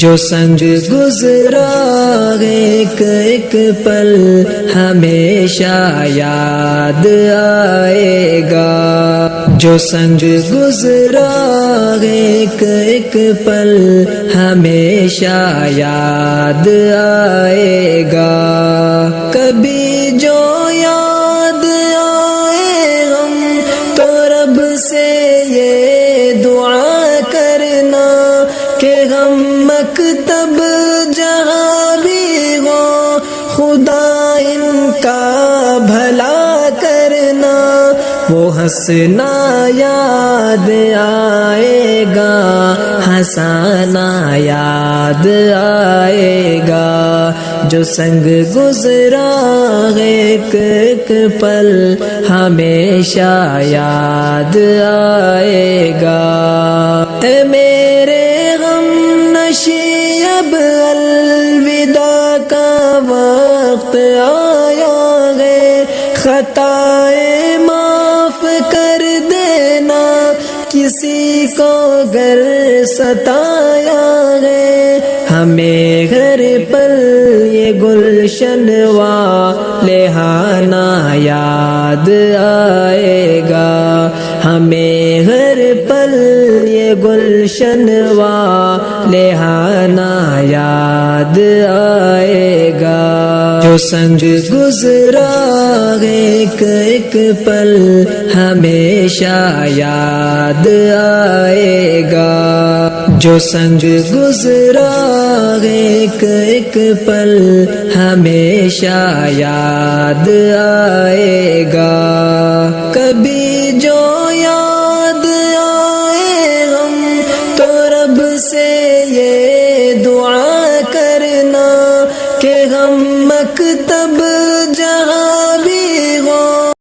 جو سنگ گزرا ایک ایک پل ہمیشہ یاد آئے گا، جو سنگ گزرا ایک ایک پل ہمیشہ یاد آئے گا، کبھی جو یاد آئے ہم تو رب سے یہ دعا کرنا کہ ہم مکتب جہاں بھی ہو خدا ان کا بھلا کرنا، وہ ہنسنا یاد آئے گا، ہنسانا یاد آئے گا، جو سنگ گزرا ایک ایک پل ہمیشہ یاد آئے گا۔ اے میرے غم نشی اب الوداع کا وقت آیا ہے، خطائیں معاف کر دینا کسی کو گر ستایا ہے، ہمیں گھر پر یہ گلشن والے ہانا یاد آئے گا، ہمیں گھر پر یہ گلشن والے ہانا یاد آئے گا، جو سنگ گزرا ایک ایک پل ہمیشہ یاد آئے گا، جو سنگ گزرا ایک ایک پل ہمیشہ یاد آئے گا، کبھی جو یاد آئے ہم تو رب سے یہ دعا کرنا کہ ہم مکتب